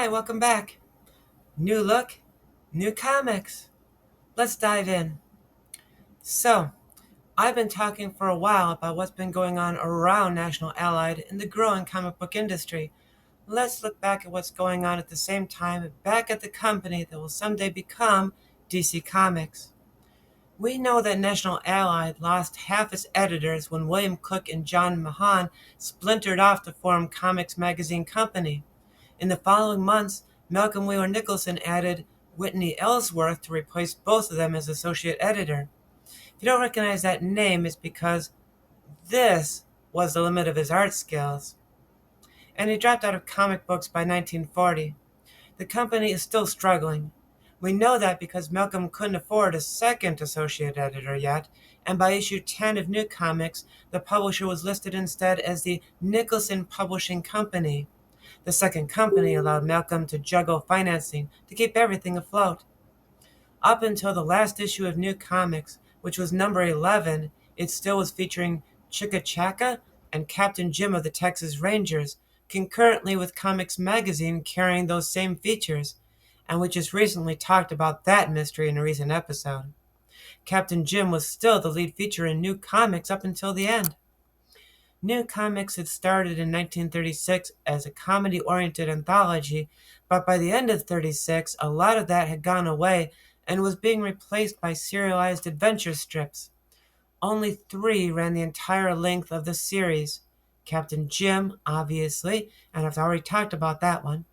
Hi, welcome back. New look, new comics. Let's dive in. So, I've been talking for a while about what's been going on around National Allied in the growing comic book industry. Let's look back at what's going on at the same time back at the company that will someday become DC Comics. We know that National Allied lost half its editors when William Cook and John Mahan splintered off to form Comics Magazine Company. In the following months, Malcolm Wheeler Nicholson added Whitney Ellsworth to replace both of them as associate editor. If you don't recognize that name, it's because this was the limit of his art skills. And he dropped out of comic books by 1940. The company is still struggling. We know that because Malcolm couldn't afford a second associate editor yet, and by issue 10 of New Comics, the publisher was listed instead as the Nicholson Publishing Company. The second company allowed Malcolm to juggle financing to keep everything afloat. Up until the last issue of New Comics, which was number 11, it still was featuring Chicka Chacka and Captain Jim of the Texas Rangers, concurrently with Comics Magazine carrying those same features, and we just recently talked about that mystery in a recent episode. Captain Jim was still the lead feature in New Comics up until the end. New Comics had started in 1936 as a comedy-oriented anthology, but by the end of 36, a lot of that had gone away and was being replaced by serialized adventure strips. Only 3 ran the entire length of the series. Captain Jim, obviously, and I've already talked about that one.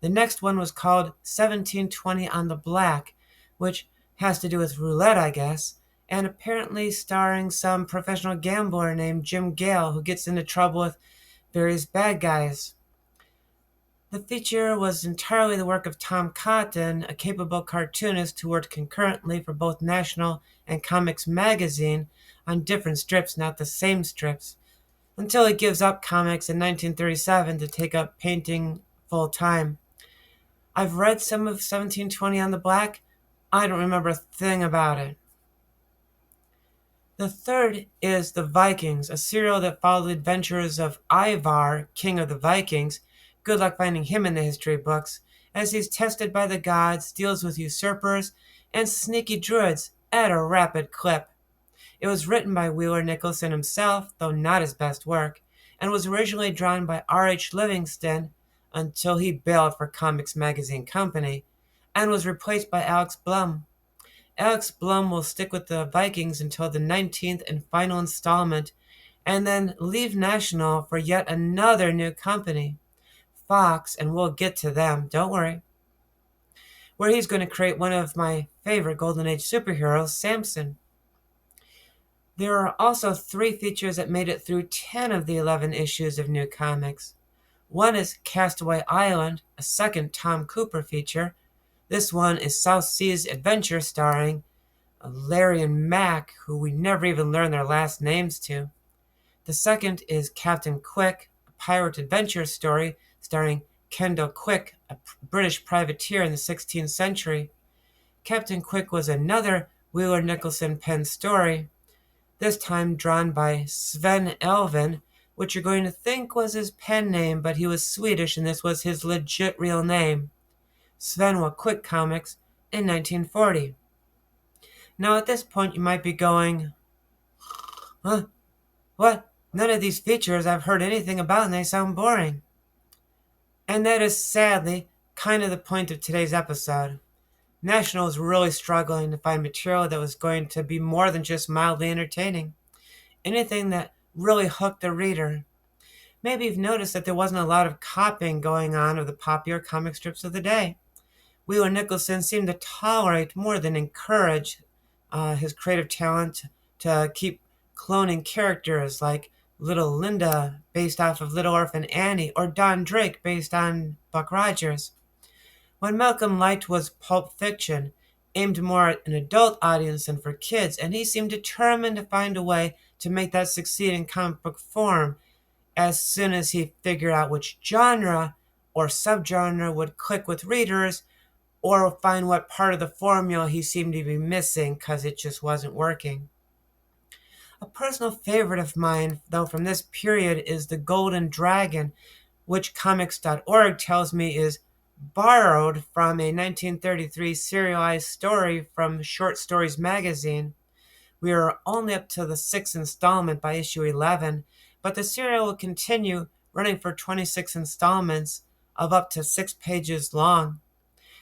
The next one was called 1720 on the Black, which has to do with roulette, I guess, and apparently starring some professional gambler named Jim Gale who gets into trouble with various bad guys. The feature was entirely the work of Tom Cotton, a capable cartoonist who worked concurrently for both National and Comics Magazine on different strips, not the same strips, until he gives up comics in 1937 to take up painting full time. I've read some of 1720 on the Black. I don't remember a thing about it. The third is The Vikings, a serial that followed the adventures of Ivar, king of the Vikings. Good luck finding him in the history books, as he's tested by the gods, deals with usurpers, and sneaky druids at a rapid clip. It was written by Wheeler Nicholson himself, though not his best work, and was originally drawn by R.H. Livingston until he bailed for Comics Magazine Company, and was replaced by Alex Blum. Alex Blum will stick with the Vikings until the 19th and final installment, and then leave National for yet another new company, Fox, and we'll get to them, don't worry, where he's going to create one of my favorite Golden Age superheroes, Samson. There are also 3 features that made it through 10 of the 11 issues of New Comics. One is Castaway Island, a second Tom Cooper feature. This one is South Seas Adventure starring Larry and Mac, who we never even learn their last names to. The second is Captain Quick, a pirate adventure story starring Kendall Quick, a British privateer in the 16th century. Captain Quick was another Wheeler Nicholson penned story, this time drawn by Sven Elven, which you're going to think was his pen name, but he was Swedish and this was his legit real name. Sven will quit comics in 1940. Now at this point you might be going, huh? What? None of these features I've heard anything about and they sound boring. And that is sadly kind of the point of today's episode. National was really struggling to find material that was going to be more than just mildly entertaining. Anything that really hooked the reader. Maybe you've noticed that there wasn't a lot of copying going on of the popular comic strips of the day. Wheeler Nicholson seemed to tolerate more than encourage his creative talent to keep cloning characters like Little Linda, based off of Little Orphan Annie, or Don Drake, based on Buck Rogers. What Malcolm liked was pulp fiction, aimed more at an adult audience than for kids, and he seemed determined to find a way to make that succeed in comic book form as soon as he figured out which genre or subgenre would click with readers, or find what part of the formula he seemed to be missing because it just wasn't working. A personal favorite of mine, though, from this period is The Golden Dragon, which comics.org tells me is borrowed from a 1933 serialized story from Short Stories magazine. We are only up to the sixth installment by issue 11, but the serial will continue running for 26 installments of up to 6 pages long.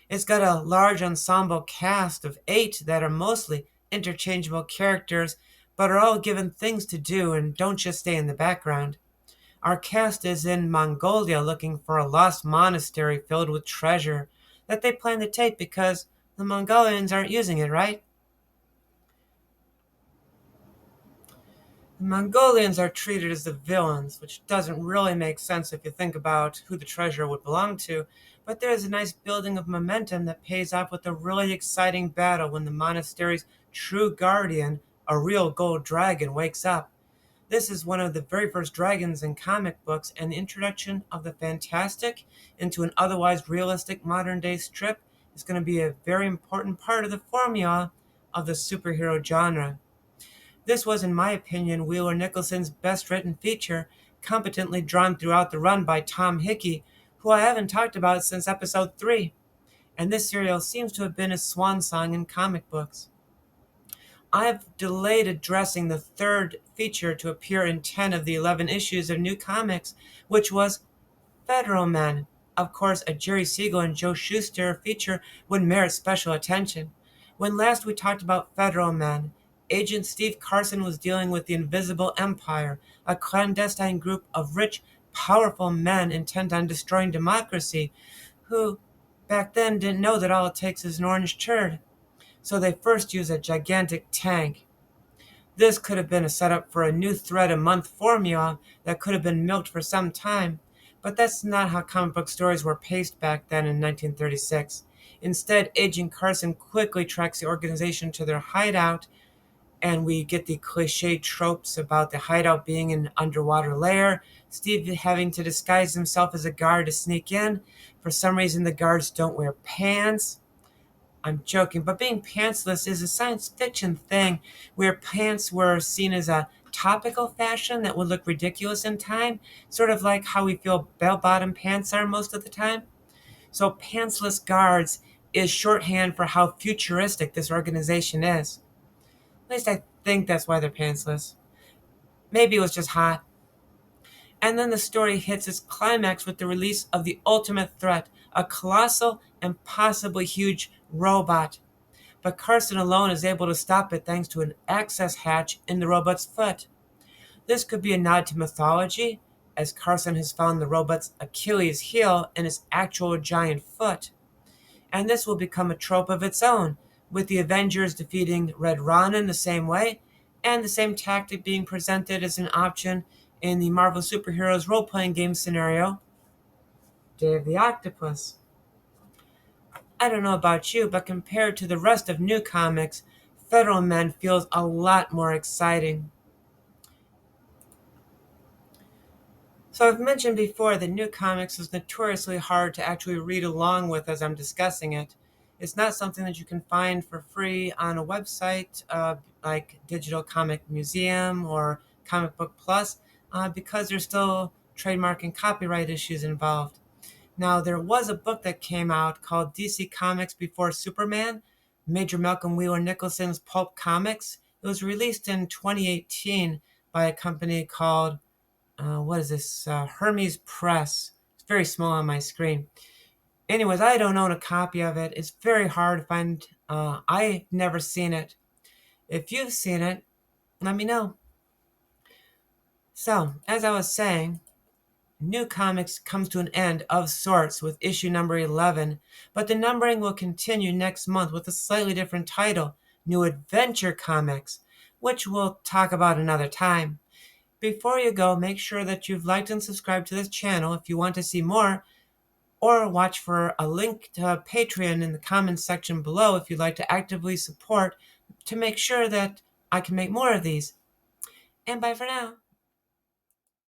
It's got a large ensemble cast of 8 that are mostly interchangeable characters, but are all given things to do and don't just stay in the background. Our cast is in Mongolia looking for a lost monastery filled with treasure that they plan to take because the Mongolians aren't using it, right? The Mongolians are treated as the villains, which doesn't really make sense if you think about who the treasure would belong to, but there is a nice building of momentum that pays off with a really exciting battle when the monastery's true guardian, a real gold dragon, wakes up. This is one of the very first dragons in comic books, and the introduction of the fantastic into an otherwise realistic modern day strip is going to be a very important part of the formula of the superhero genre. This was, in my opinion, Wheeler Nicholson's best written feature, competently drawn throughout the run by Tom Hickey, who I haven't talked about since episode 3, and this serial seems to have been his swan song in comic books. I have delayed addressing the third feature to appear in 10 of the 11 issues of New Comics, which was Federal Men. Of course, a Jerry Siegel and Joe Shuster feature would merit special attention. When last we talked about Federal Men, Agent Steve Carson was dealing with the Invisible Empire, a clandestine group of rich, powerful men intent on destroying democracy, who back then didn't know that all it takes is an orange turd. So they first use a gigantic tank. This could have been a setup for a new thread a month formula that could have been milked for some time, but that's not how comic book stories were paced back then in 1936. Instead, Agent Carson quickly tracks the organization to their hideout, and we get the cliche tropes about the hideout being an underwater lair, Steve having to disguise himself as a guard to sneak in. For some reason, the guards don't wear pants. I'm joking, but being pantsless is a science fiction thing where pants were seen as a topical fashion that would look ridiculous in time, sort of like how we feel bell bottom pants are most of the time. So, pantsless guards is shorthand for how futuristic this organization is. At least I think that's why they're pantsless. Maybe it was just hot. And then the story hits its climax with the release of the ultimate threat, a colossal and possibly huge robot, but Carson alone is able to stop it thanks to an access hatch in the robot's foot. This could be a nod to mythology, as Carson has found the robot's Achilles heel in its actual giant foot. And this will become a trope of its own, with the Avengers defeating Red Ronin the same way, and the same tactic being presented as an option in the Marvel Superheroes role playing game scenario, Day of the Octopus. I don't know about you, but compared to the rest of New Comics, Federal Men feels a lot more exciting. So I've mentioned before that New Comics is notoriously hard to actually read along with as I'm discussing it. It's not something that you can find for free on a website like Digital Comic Museum or Comic Book Plus because there's still trademark and copyright issues involved. Now, there was a book that came out called DC Comics Before Superman, Major Malcolm Wheeler Nicholson's Pulp Comics. It was released in 2018 by a company called, what is this, Hermes Press. It's very small on my screen. Anyways, I don't own a copy of it. It's very hard to find. I've never seen it. If you've seen it, let me know. So, as I was saying, New Comics comes to an end of sorts with issue number 11, but the numbering will continue next month with a slightly different title, New Adventure Comics, which we'll talk about another time. Before you go, make sure that you've liked and subscribed to this channel if you want to see more, or watch for a link to Patreon in the comments section below if you'd like to actively support to make sure that I can make more of these. And bye for now.